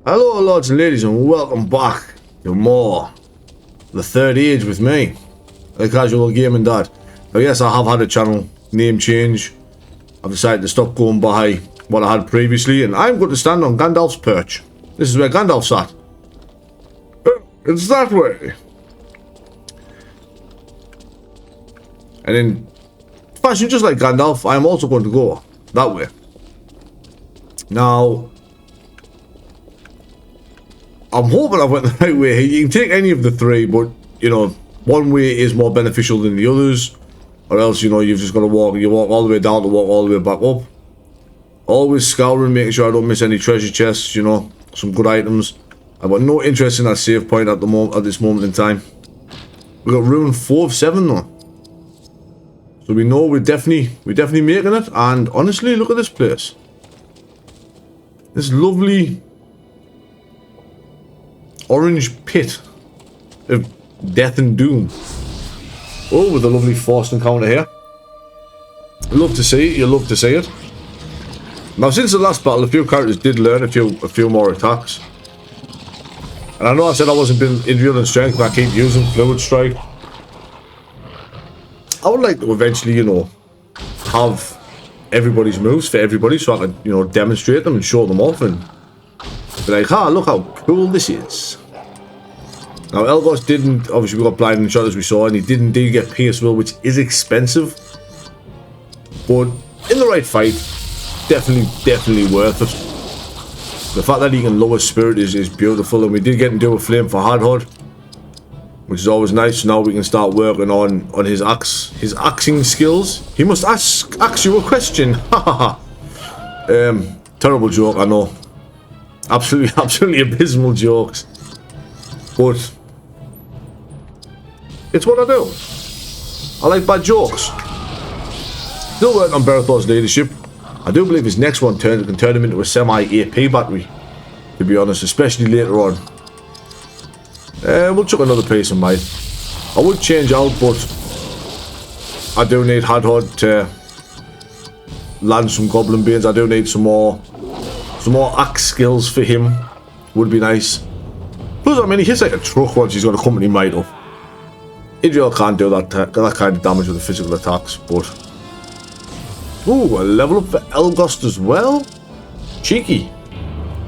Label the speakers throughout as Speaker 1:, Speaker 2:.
Speaker 1: Hello lords and ladies and welcome back to more The Third Age with me, the casual gaming dad. Now yes, I have had a channel name change. I've decided to stop going by what I had previously, and I'm going to stand on Gandalf's perch. This is where Gandalf's at. It's that way. And in fashion just like Gandalf, I'm also going to go that way. Now, I'm hoping I went the right way here. You can take any of the three, but, you know, one way is more beneficial than the others. Or else, you know, you've just got to walk all the way down to walk all the way back up. Always scouring, making sure I don't miss any treasure chests, you know, some good items. I've got no interest in that save point at this moment in time. We got ruin 4 of 7 though. So we know we're definitely making it, and honestly, look at this place. This lovely orange pit of death and doom. Oh, with a lovely forced encounter here. Love to see it, you love to see it. Now, since the last battle, a few characters did learn a few more attacks. And I know I said I wasn't building Idrial and strength, but I keep using Fluid Strike. I would like to eventually, you know, have everybody's moves for everybody so I can, you know, demonstrate them and show them off and be like, ah, look how cool this is. Now, Elgos didn't, obviously we got blinding shot as we saw, and he did indeed get Pierce Will, which is expensive. But in the right fight, definitely worth it. The fact that he can lower spirit is beautiful, and we did get him to do a flame for Hardhod, which is always nice. So now we can start working on his axing skills. He must ask you a question. Terrible joke, I know. Absolutely abysmal jokes. But it's what I do. I like bad jokes. Still working on Berethor's leadership. I do believe his next one can turn him into a semi-AP battery, to be honest, especially later on. We'll chuck another piece of might. I would change out, but I do need Hadhod to land some Goblin Beans. I do need some more axe skills for him. Would be nice. Plus, I mean, he hits like a truck once he's got a company might up. Idrial can't do that kind of damage with the physical attacks, but... Ooh, a level up for Elgost as well? Cheeky.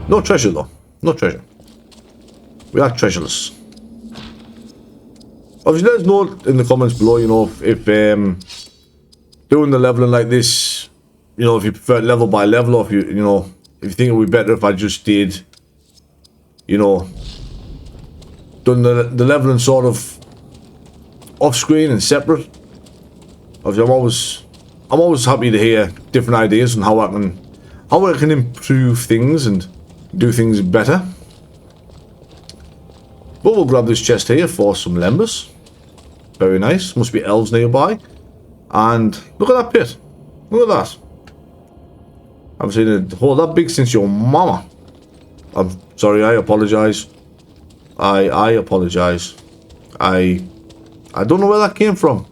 Speaker 1: No treasure, though. No treasure. We are treasureless. Obviously, let us know in the comments below, you know, if doing the leveling like this, you know, if you prefer level by level, or if you know, if you think it would be better if I just did, you know, done the leveling sort of off screen and separate. Obviously, I'm always happy to hear different ideas on how I can improve things and do things better. But we'll grab this chest here for some lembas. Very nice. Must be elves nearby. And look at that pit. Look at that. I haven't seen a hole that big since your mama. I'm sorry, I apologise. I apologise. I don't know where that came from.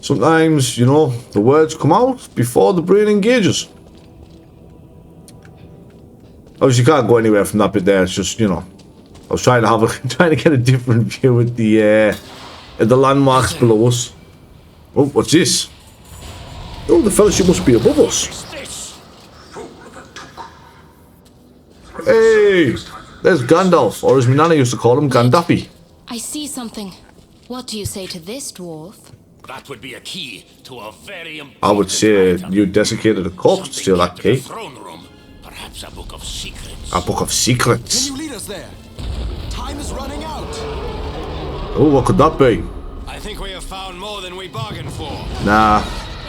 Speaker 1: Sometimes, you know, the words come out before the brain engages. Obviously, you can't go anywhere from that bit there. It's just, you know, I was trying to get a different view at the landmarks below us. Oh, what's this? Oh, the fellowship must be above us. Hey, there's Gandalf, or as my nana used to call him, Gandafi.
Speaker 2: I see something. What do you say to this, dwarf?
Speaker 3: That would be a key to a very important
Speaker 1: I would say
Speaker 3: item.
Speaker 1: you desiccated a corpse to steal that key.
Speaker 3: Throne room. Perhaps a book of secrets.
Speaker 1: A book of secrets.
Speaker 4: Can you lead us there? Time is running out.
Speaker 1: Oh, what could that be?
Speaker 4: I think we have found more than we bargained for.
Speaker 1: Nah,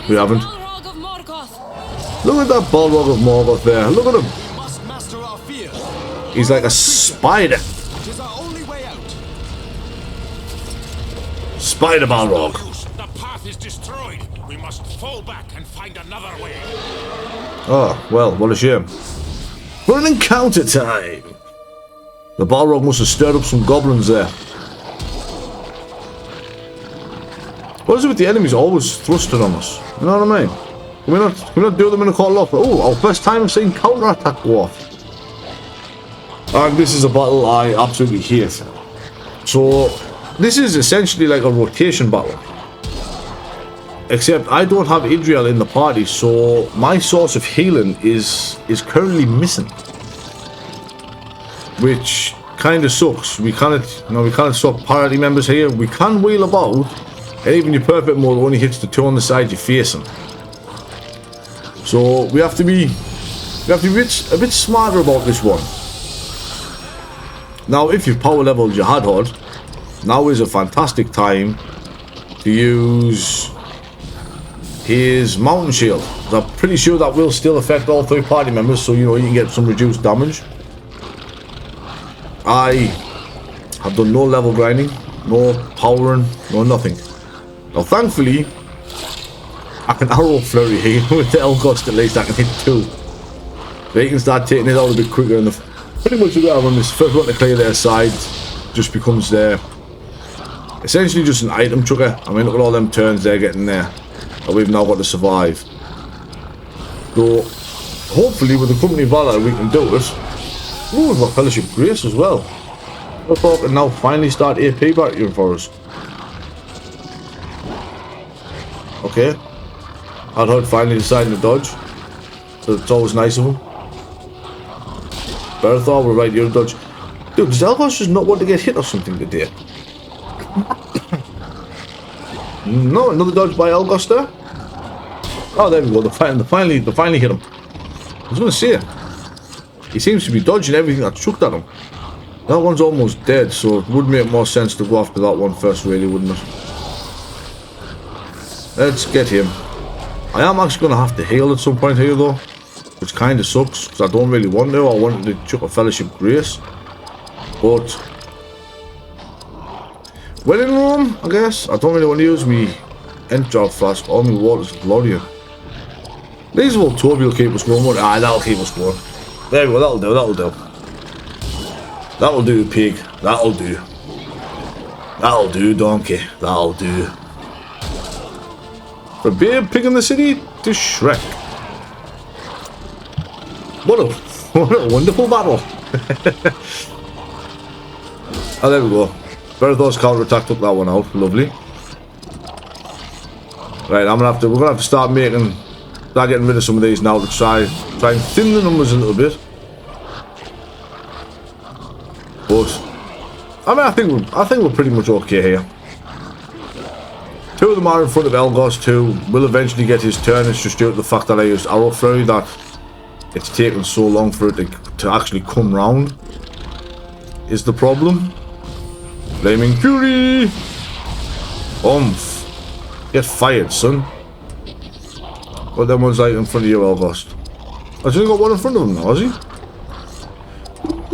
Speaker 1: we haven't.
Speaker 2: Balrog of Morgoth.
Speaker 1: Look at that Balrog of Morgoth there. Look at him.
Speaker 4: We must master our fear.
Speaker 1: He's like a spider.
Speaker 4: It is our only way out.
Speaker 1: Spider Balrog.
Speaker 3: The path is destroyed. We must fall back and find another way.
Speaker 1: Oh, well, what a shame. For an encounter time. The Balrog must have stirred up some goblins there. What is it with the enemies always thrusting on us? You know what I mean? Can we not do them in a call off? Oh, our first time of seeing counter-attack go off. And this is a battle I absolutely hate. So, this is essentially like a rotation battle. Except I don't have Idrial in the party, so my source of healing is currently missing. Which kind of sucks. We can't swap party members here. We can wheel about, and even your perfect mode only hits the two on the side you're facing. So we have to be a bit smarter about this one. Now, if you've power leveled your Hadhod, now is a fantastic time to use his mountain shield. I'm pretty sure that will still affect all three party members, so you know you can get some reduced damage. I have done no level grinding, no powering, no nothing. Now, thankfully, I can arrow flurry here with the Elgost. At least I can hit 2. So you can start taking it out a bit quicker, and pretty much the on this first one to clear their side just becomes essentially just an item chucker. I mean, look at all them turns they're getting there that we've now got to survive. So hopefully with the company valor we can do it. Ooh, we've got Fellowship Grace as well. I thought we can now finally start AP back here for us. Okay. Hadhod finally deciding to dodge. So it's always nice of him. Berethor, we're right here to dodge. Dude, does Elgost just not want to get hit or something today? No, another dodge by Elgost there. Oh, there we go. They finally hit him. I was going to say, he seems to be dodging everything that's chucked at him. That one's almost dead, so it would make more sense to go after that one first, really, wouldn't it? Let's get him. I am actually going to have to heal at some point here, though, which kind of sucks, because I don't really want to. I wanted to chuck a Fellowship Grace. But when in Rome, I guess, I don't really want to use me Idrial flask or my waters of Moria. These will Toby will keep us going. Ah, that'll keep us going. There we go, that'll do. That'll do, pig. That'll do. That'll do, donkey. That'll do. From being pig in the city to Shrek. What a wonderful battle. Oh, there we go. Berethor's counter-attack took that one out. Lovely. Right, we're gonna have to start getting rid of some of these now to try and thin the numbers a little bit. But I mean, I think we're pretty much okay here. 2 of them are in front of Elgost, who will eventually get his turn. It's just due to the fact that I used arrow flurry that it's taken so long for it to actually come round. Is the problem? Flaming Fury! Get fired, son. What them ones like in front of you, Elgost? I've only got one in front of him now, has he?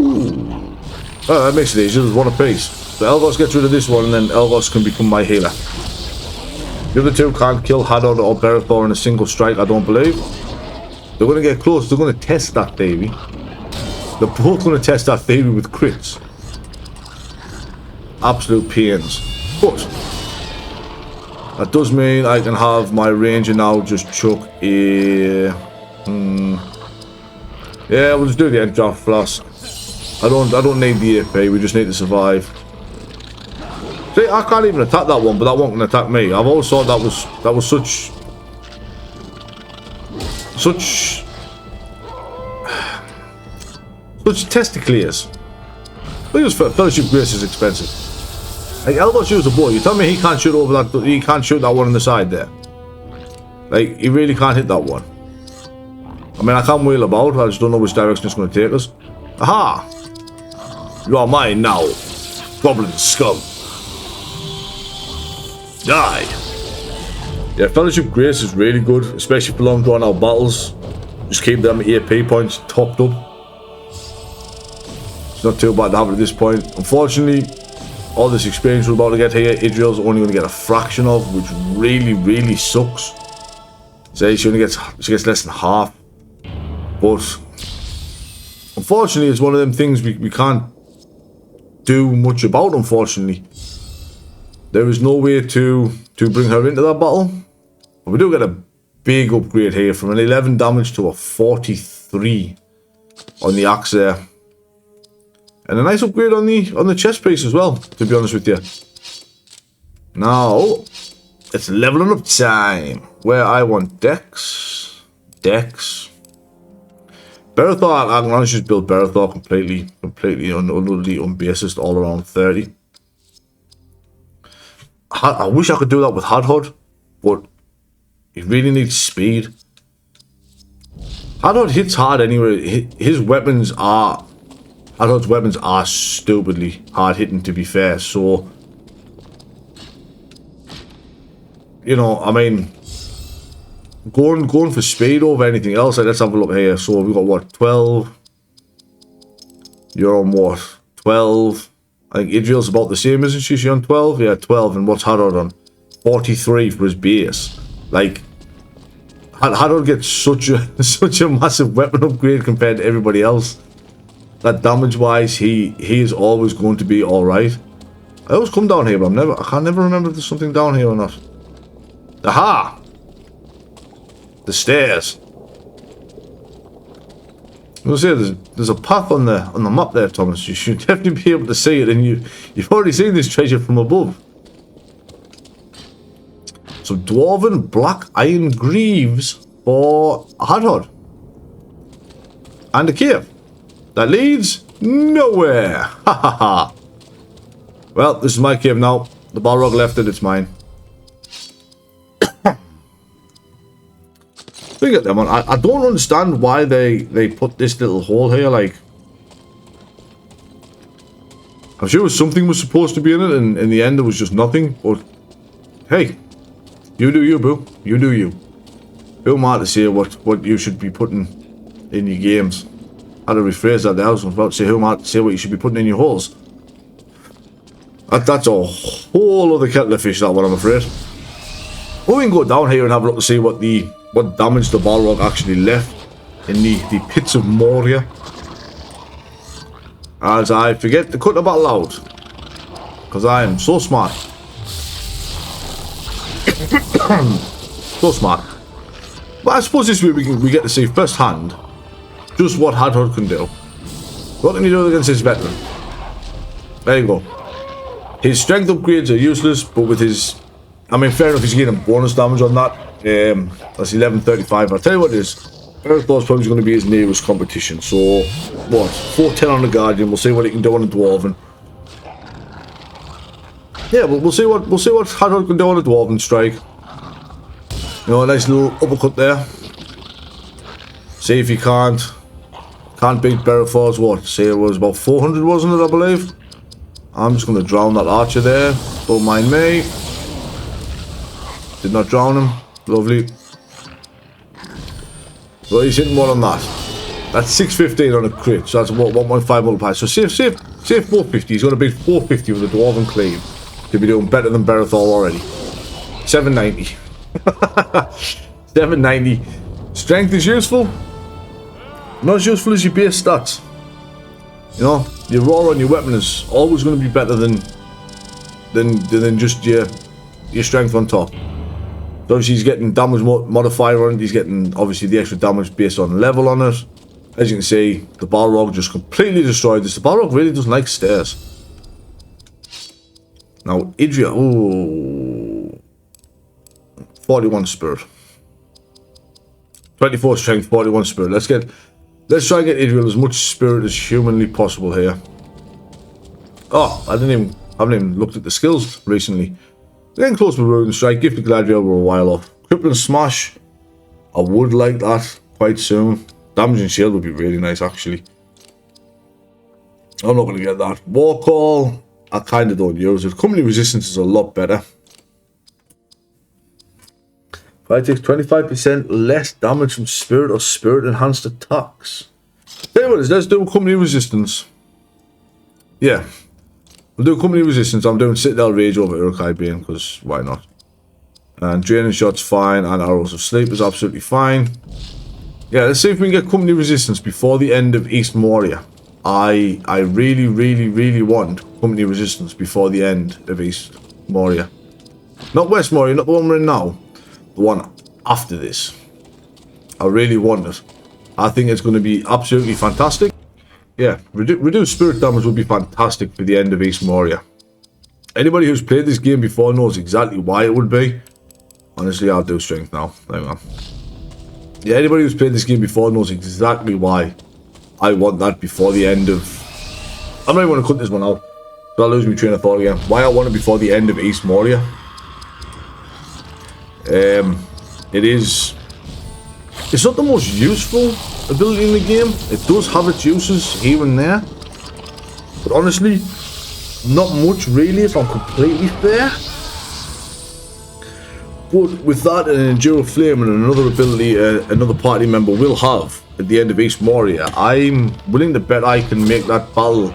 Speaker 1: Ooh. Oh, that makes it easier. There's one apiece. So Elgost gets rid of this one, and then Elgost can become my healer. The other two can't kill Hadhod or Berethor in a single strike, I don't believe. They're going to get close. They're going to test that theory. They're both going to test that theory with crits. Absolute pains. But that does mean I can have my ranger now just chuck a... Yeah, we'll just do the Idrial flask. I don't need the AP, we just need to survive. See, I can't even attack that one, but that one can attack me. I've always thought that was such testicles. Because Fellowship Grace is expensive. Like, Elgost used a bow. You tell me he can't shoot over that. He can't shoot that one on the side there. Like, he really can't hit that one. I mean, I can wheel about. I just don't know which direction it's going to take us. Aha! You are mine now, goblin scum. Die. Yeah, Fellowship Grace is really good, especially for long drawn out battles. Just keep them AP points topped up. It's not too bad to have it at this point. Unfortunately, all this experience we're about to get here, Idrial's only going to get a fraction of, which really, really sucks. Say she gets less than half. But unfortunately, it's one of them things we can't do much about, unfortunately. There is no way to bring her into that battle. But we do get a big upgrade here from an 11 damage to a 43 on the axe there. And a nice upgrade on the chest piece as well, to be honest with you. Now, it's leveling up time. Where I want Dex. Dex. Berethor, I can honestly just build Berethor completely utterly unbasis all around 30. I wish I could do that with Hadhod, but he really needs speed. Hadhod hits hard anyway. His weapons are... Hadhod's weapons are stupidly hard hitting, to be fair, so... You know, I mean... Going for speed over anything else, like, let's have a look here. So we've got what, 12? You're on what? 12. I think Idrial's about the same, isn't she? She's on 12? Yeah, 12. And what's Hadhod on? 43 for his base. Like, Hadhod gets such a massive weapon upgrade compared to everybody else. That damage wise, he is always going to be alright. I always come down here, but I can never remember if there's something down here or not. Aha! The stairs. I was gonna say there's a path on the map there, Thomas. You should definitely be able to see it, and you've already seen this treasure from above. So dwarven black iron greaves for Hadhod. And a cave that leads nowhere. Ha ha ha. Well, this is my cave now. The Balrog left it, it's mine. Look at them, man. I don't understand why they put this little hole here, like... I'm sure something was supposed to be in it, and in the end there was just nothing, but... Hey, you do you, boo. You do you. Who am I to say what you should be putting in your games? I had to rephrase that there. I was about to say, who am I to say what you should be putting in your holes? That's a whole other kettle of fish, that one, I'm afraid. Well, we can go down here and have a look to see what damage the Balrog actually left in the pits of Moria. As I forget to cut the battle out, because I am so smart. So smart. But I suppose this way we get to see firsthand just what Hadhod can do. What can he do against his veteran? There you go. His strength upgrades are useless, but with his... I mean, fair enough, he's getting bonus damage on that. That's 1135. I'll tell you what it is. Berethor's probably going to be his nearest competition. So, what? 410 on the Guardian. We'll see what he can do on the Dwarven. Yeah, we'll see what Hadhod can do on the Dwarven strike. You know, a nice little uppercut there. See if he can't beat Berethor's what? Say it was about 400, wasn't it, I believe? I'm just going to drown that archer there. Don't mind me. Did not drown him. Lovely. Well, he's hitting one on that. That's 615 on a crit, so that's about 1.5 multiplier. So save 450. He's going to beat 450 with a Dwarven Cleave. He'll be doing better than Berethor already. 790. 790. Strength is useful. Not as useful as your base stats. You know, your raw on your weapon is always going to be better than just your strength on top. So obviously he's getting damage modifier on it. He's getting obviously the extra damage based on level on it. As you can see, the Balrog just completely destroyed this. The Balrog really doesn't like stairs. Now Idrial, ooh, 41 spirit, 24 strength, 41 spirit. Let's try and get Idrial as much spirit as humanly possible here. Oh, I haven't even looked at the skills recently. Getting close with Ruin Strike, Gifted Gladiator we're a while off. Crippling Smash, I would like that quite soon. Damage and Shield would be really nice actually. I'm not going to get that. War Call, I kind of don't use it. Company Resistance is a lot better. Fight takes 25% less damage from Spirit or Spirit Enhanced attacks. Tell you what it is, let's do Company Resistance. Yeah. We'll do Company Resistance. I'm doing Citadel Rage over Uruk-hai Bane, because why not? And Draining Shot's fine, and Arrows of Sleep is absolutely fine. Yeah, let's see if we can get Company Resistance before the end of East Moria. I really, really, really want Company Resistance before the end of East Moria. Not West Moria, not the one we're in now. The one after this. I really want it. I think it's going to be absolutely fantastic. yeah, reduced spirit damage would be fantastic for the end of East Moria. Anybody who's played this game before knows exactly why it would be. Honestly, I'll do strength now. Hang on. Yeah, anybody who's played this game before knows exactly why I want that before the end of... I'm not even going to cut this one out, so I'll lose my train of thought again. Why I want it before the end of East Moria. It's not the most useful ability in the game. It does have its uses here and there, but honestly, not much really, if I'm completely fair. But with that, an Endure Flame and another ability another party member will have at the end of East Moria, I'm willing to bet I can make that battle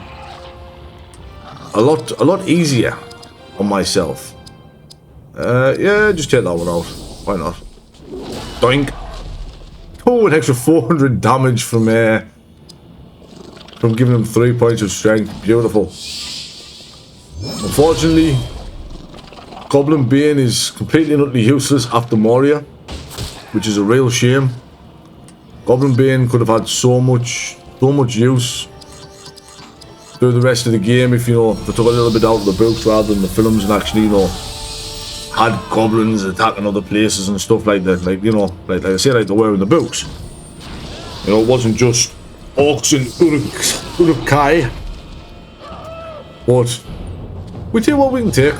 Speaker 1: a lot easier on myself. Yeah, just take that one out. Why not? Doink. Oh, an extra 400 damage from giving him 3 points of strength. Beautiful. Unfortunately, Goblin Bane is completely and utterly useless after Moria, which is a real shame. Goblin Bane could have had so much use through the rest of the game if, you know, they took a little bit out of the books rather than the films and actually, you know, had goblins attacking other places and stuff like that. Like, you know, like I say, like they were in the books. You know, it wasn't just orcs and Uruk-kai. But we take what we can take.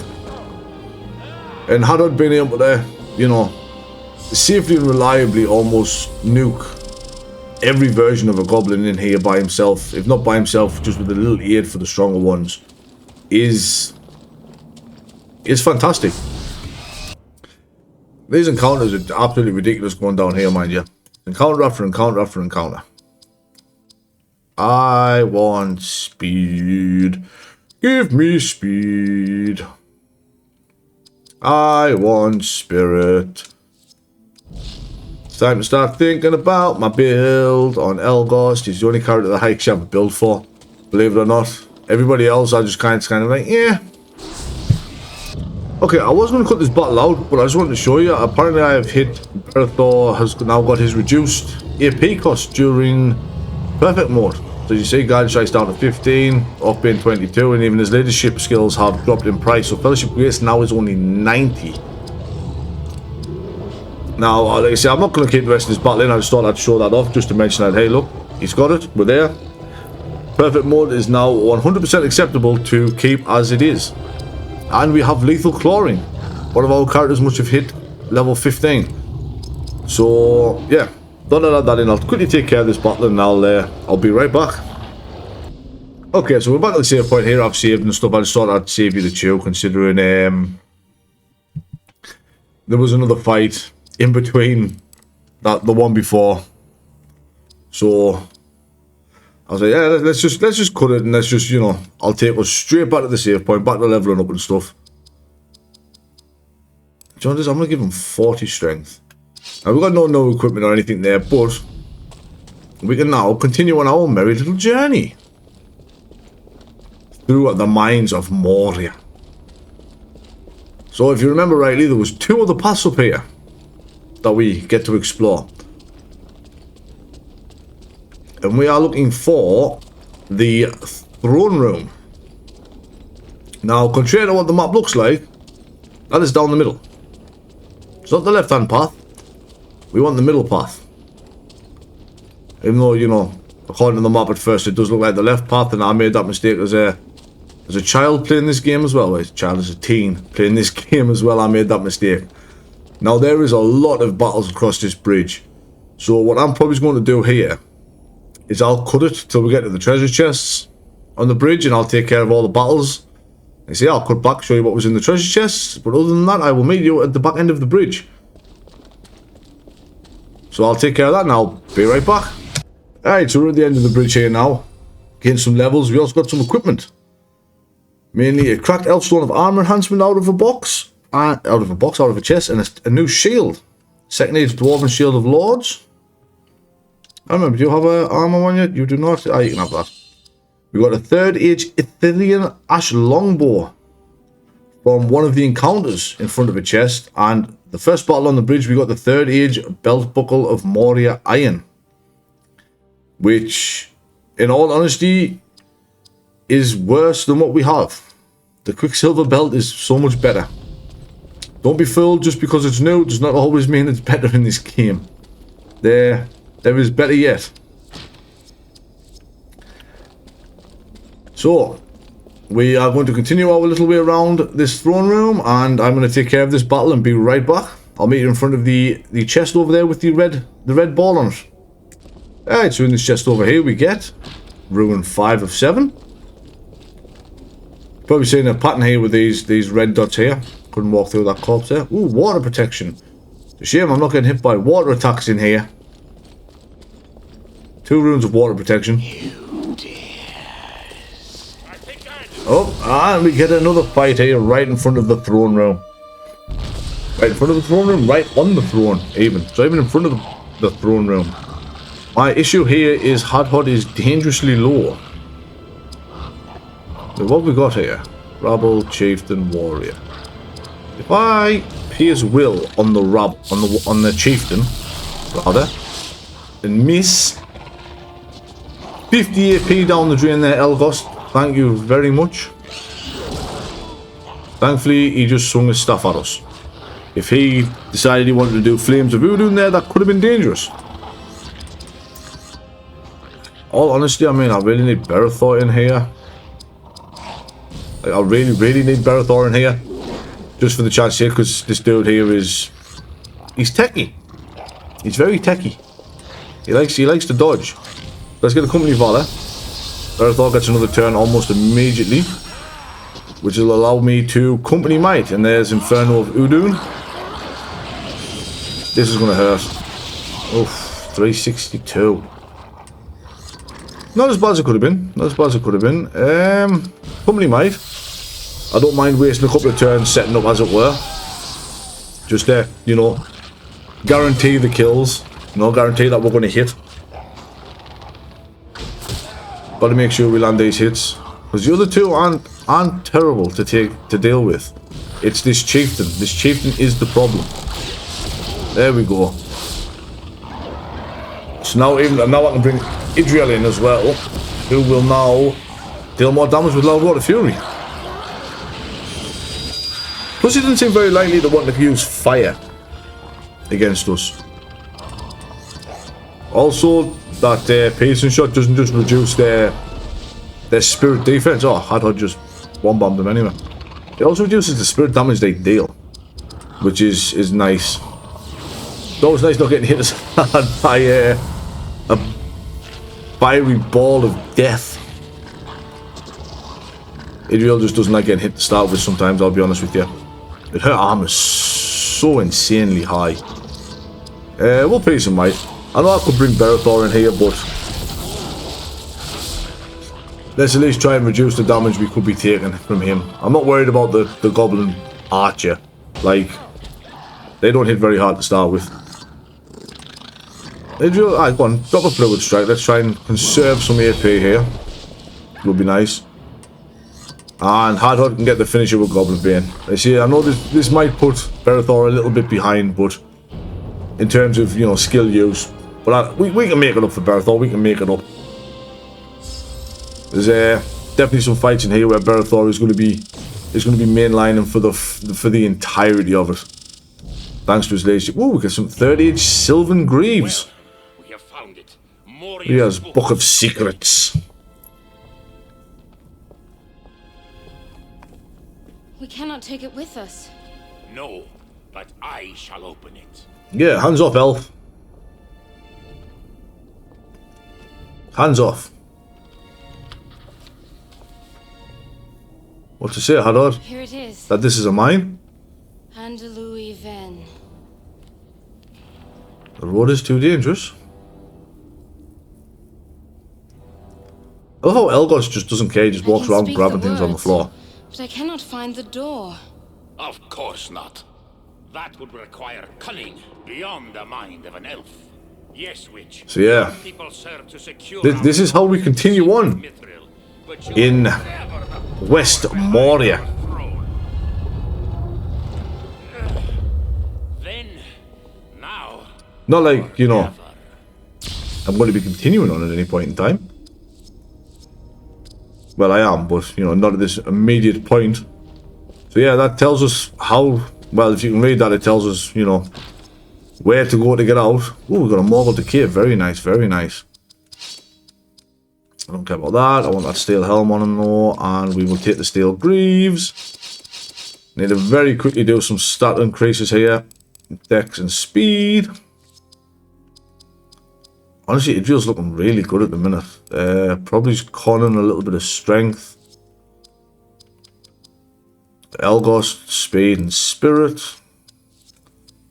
Speaker 1: And had I been able to, you know, safely and reliably almost nuke every version of a goblin in here by himself, if not by himself, just with a little aid for the stronger ones, is fantastic. These encounters are absolutely ridiculous going down here, mind you. Encounter after encounter after encounter. I want speed. Give me speed. I want spirit. It's time to start thinking about my build on Elgost. He's the only character that I actually have a build for, believe it or not. Everybody else I just kind of like, yeah. Okay, I was going to cut this battle out, but I just wanted to show you. Apparently I have hit Berethor, has now got his reduced AP cost during perfect mode. So you see, guide strikes down to 15, up in 22, and even his leadership skills have dropped in price. So Fellowship Grace now is only 90. Now, like I say, I'm not going to keep the rest of this battle in. I just thought I'd show that off just to mention that, hey, look, he's got it. We're there. Perfect mode is now 100% acceptable to keep as it is. And we have Lethal Clawing. One of our characters must have hit level 15. So, yeah. Thought I'd add that in. I'll quickly take care of this battle and I'll be right back. Okay, so we're back at the save point here. I've saved and stuff. I just thought I'd save you the chew, considering there was another fight in between the one before. So I was like, yeah, let's just cut it and let's just, you know, I'll take us straight back to the save point, back to leveling up and stuff. Do you know this? I'm gonna give him 40 strength. Now, we've got no equipment or anything there, but we can now continue on our merry little journey through the mines of Moria. So if you remember rightly, there was 2 other paths up here that we get to explore. And we are looking for the throne room. Now, contrary to what the map looks like, that is down the middle. It's not the left-hand path. We want the middle path. Even though, you know, according to the map at first, it does look like the left path, and I made that mistake as a child playing this game as well. As a teen playing this game as well, I made that mistake. Now, there is a lot of battles across this bridge. So what I'm probably going to do here is I'll cut it till we get to the treasure chests on the bridge, and I'll take care of all the battles. You see, I'll cut back, show you what was in the treasure chests. But other than that, I will meet you at the back end of the bridge. So I'll take care of that and I'll be right back. Alright, so we're at the end of the bridge here now. Getting some levels. We also got some equipment. Mainly a cracked Elfstone of armor enhancement out of a chest, and a new shield. Second age dwarven shield of lords. I remember, do you have an armor one yet? You do not? Ah, you can have that. We got a third age Ithilien ash longbow from one of the encounters in front of a chest, and the first battle on the bridge, we got the third age belt buckle of Moria iron, which in all honesty, is worse than what we have. The Quicksilver belt is so much better. Don't be fooled, just because it's new does not always mean it's better in this game. There is better yet. So, we are going to continue our little way around this throne room, and I'm going to take care of this battle and be right back. I'll meet you in front of the chest over there with the red ball on it. Alright, so in this chest over here we get Ruin 5 of 7. Probably seeing a pattern here with these red dots here. Couldn't walk through that corpse there. Ooh, water protection. It's a shame I'm not getting hit by water attacks in here. 2 runes of water protection. Oh, and we get another fight here right in front of the throne room. Right in front of the throne room, right on the throne even. So even in front of the throne room. My issue here is Hot is dangerously low. So what have we got here? Rabble, Chieftain, Warrior. If I pierce will on the Chieftain, rather, and miss 50 AP down the drain there, Elgos. Thank you very much. Thankfully, he just swung his stuff at us. If he decided he wanted to do Flames of Voodoo in there, that could have been dangerous. All honesty, I mean, I really need Berethor in here. Like, I really need Berethor in here. Just for the chance here, because this dude here is... He's techie. He's very techie. He likes to dodge. Let's get a Company Valor. Berethor gets another turn almost immediately, which will allow me to Company Might. And there's Inferno of Udun. This is going to hurt. Oof, 362. Not as bad as it could have been. Not as bad as it could have been. Company Might. I don't mind wasting a couple of turns setting up, as it were. Just there, you know, guarantee the kills. No guarantee that we're going to hit. Got to make sure we land these hits, because the other two aren't terrible to deal with. It's this Chieftain. This Chieftain is the problem. There we go. So now I can bring Idrial in as well, who will now deal more damage with Loud Water Fury. Plus, he doesn't seem very likely to want to use fire against us. Also, that piercing shot doesn't just reduce their spirit defense. Oh, Hot just one-bombed them anyway. It also reduces the spirit damage they deal, which is nice. It's always nice not getting hit as hard by a fiery ball of death. Idrial just doesn't like getting hit to start with sometimes, I'll be honest with you. But her armor is so insanely high. We'll pay some might. I know I could bring Berethor in here, but let's at least try and reduce the damage we could be taking from him. I'm not worried about the Goblin Archer. Like, they don't hit very hard to start with. Alright, go on, drop a Fluid Strike. Let's try and conserve some AP here. Would be nice. And Hardhot can get the finisher with Goblin Bane. I see, I know this might put Berethor a little bit behind, but in terms of, you know, skill use. But we can make it up for Berethor, we can make it up. There's definitely some fights in here where Berethor is going to be mainlining for the entirety of it. Thanks to his leadership. Ooh, we got some 30-inch Sylvan Greaves.
Speaker 3: We have found it. Moria's
Speaker 1: Here's Book of Secrets.
Speaker 2: We cannot take it with us.
Speaker 3: No, but I shall open it.
Speaker 1: Yeah, hands off, elf. Hands off. What to say, Hadad?
Speaker 2: Here it is.
Speaker 1: That this is a mine?
Speaker 2: Andalouis Ven.
Speaker 1: The road is too dangerous. I love how Elgos just doesn't care, he just walks around grabbing things on the floor.
Speaker 2: But I cannot find the door.
Speaker 3: Of course not. That would require cunning beyond the mind of an elf. Yes, witch.
Speaker 1: So yeah,
Speaker 3: People serve to secure
Speaker 1: this is how we continue on
Speaker 3: Mithril, but you
Speaker 1: in
Speaker 3: never the
Speaker 1: West Moria.
Speaker 3: throne. Then, now,
Speaker 1: Not like, you know, I'm going to be continuing on at any point in time. Well, I am, but, you know, not at this immediate point. So, yeah, that tells us how... Well, if you can read that, it tells us, you know, where to go to get out. Ooh, we've got a Morgul Decay. Very nice, very nice. I don't care about that. I want that steel helm on him, though. And we will take the steel greaves. Need to very quickly do some stat increases here. Dex and speed. Honestly, Idrial's looking really good at the minute. Probably just conning a little bit of strength. Elgos, speed and spirit.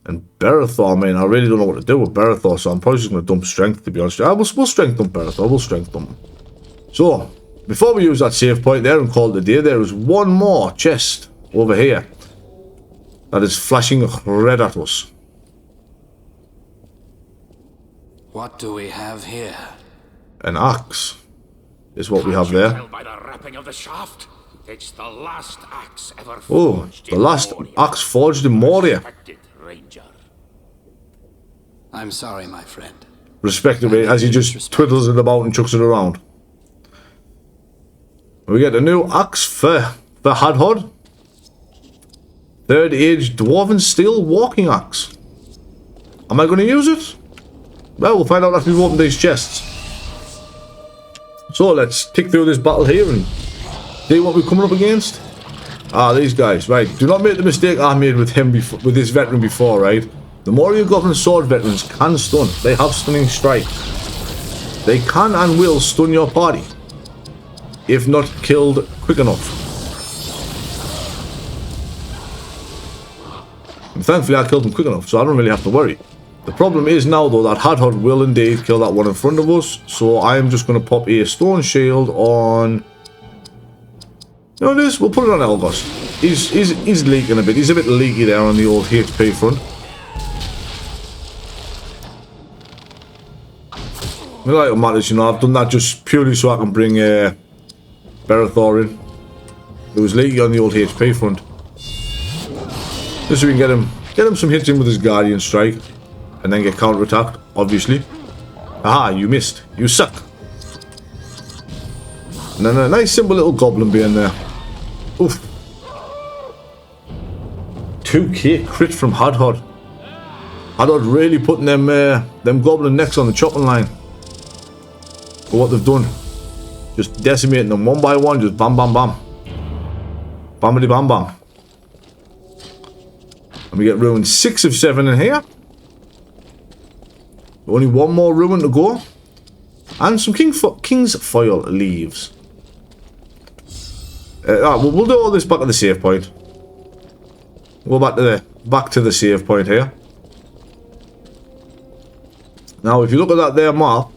Speaker 1: And Berethor, man, I really don't know what to do with Berethor, so I'm probably just going to dump strength, to be honest. We'll strength dump Berethor, we'll strength dump. So, before we use that save point there and call it a day, there is one more chest over here that is flashing red at us.
Speaker 4: What do we have here?
Speaker 1: An axe is what we have
Speaker 3: Can't you
Speaker 1: there.
Speaker 3: tell by the wrapping of the shaft? It's the last axe ever
Speaker 1: Oh,
Speaker 3: forged
Speaker 1: the
Speaker 3: in
Speaker 1: last
Speaker 3: Moria.
Speaker 1: axe forged in Moria.
Speaker 3: Respected Ranger.
Speaker 4: I'm sorry, my friend.
Speaker 1: Respectively, as he just twiddles it about and chucks it around. We get a new axe for Hadhod. 3rd age dwarven steel walking axe. Am I going to use it? Well, we'll find out after we've opened these chests. So let's tick through this battle here and see what we're coming up against. Ah, these guys, right. Do not make the mistake I made with him before, with this veteran before, right? The Moria Goblin sword veterans can stun. They have stunning strike. They can and will stun your party if not killed quick enough. And thankfully I killed them quick enough, so I don't really have to worry. The problem is now though that Hadhod will indeed kill that one in front of us, so I am just going to pop a stone shield on... You know this? We'll put it on Elgos. He's leaking a bit. He's a bit leaky there on the old HP front. Like it matters, you know, I've done that just purely so I can bring Berethor in. It was leaky on the old HP front. Just so we can get him some hits in with his Guardian Strike. And then get counter-attacked, obviously. Aha, you missed. You suck. And then a nice simple little goblin being there. Oof. 2k crit from Hadhod. Hadhod really putting them goblin necks on the chopping line. For what they've done. Just decimating them one by one, just bam bam bam. Bamity bam bam. And we get ruined 6 of 7 in here. Only one more ruin to go. And some King's Foil leaves. We'll do all this back at the save point. We'll go back to the save point here. Now, if you look at that there map,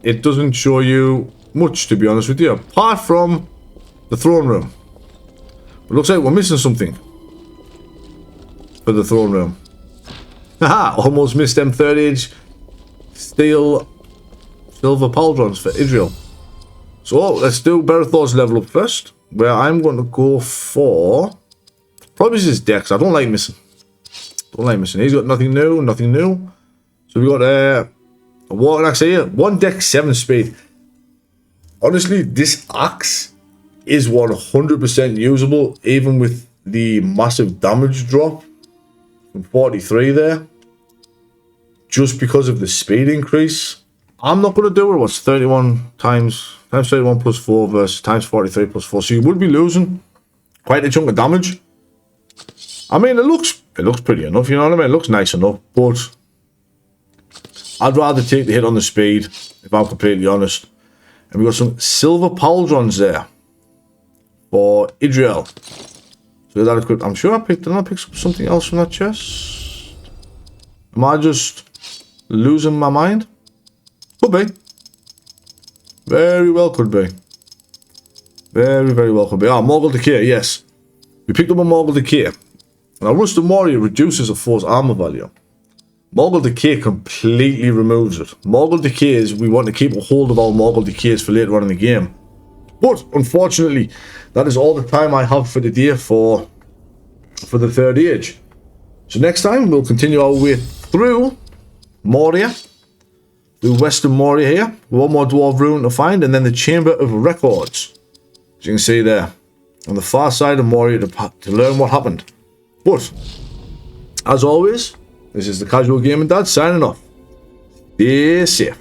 Speaker 1: it doesn't show you much, to be honest with you, apart from the throne room. It looks like we're missing something for the throne room. Haha, almost missed them 3rd age steel silver pauldrons for Idrial. So let's do Berethor's level up first, where I'm going to go for probably his Dex. I don't like missing. He's got nothing new. So we got a walking axe here, 1 Dex, 7 speed. Honestly, this axe is 100% usable, even with the massive damage drop from 43 there. Just because of the speed increase. I'm not going to do it. What's 31 times 31 plus 4 versus times 43 plus 4. So you would be losing quite a chunk of damage. I mean, it looks pretty enough, you know what I mean? It looks nice enough, but I'd rather take the hit on the speed, if I'm completely honest. And we got some silver pauldrons there for Idrial. So that equipped. I'm sure did I pick up something else from that chest? Am I just losing my mind? Could be. Very well could be. Very, very well could be. Ah, Morgul Decay, yes. We picked up a Morgul Decay. Now, Rusted Moria reduces a foe's armor value. Morgul Decay completely removes it. Morgul Decays, we want to keep a hold of our Morgul Decays for later on in the game. But, unfortunately, that is all the time I have for the day for the 3rd age. So next time, we'll continue our way through Moria. Through Western Moria here. One more Dwarf Ruin to find, and then the Chamber of Records. as you can see there, on the far side of Moria to learn what happened. But, as always, this is the Casual Gaming Dad signing off. Be safe.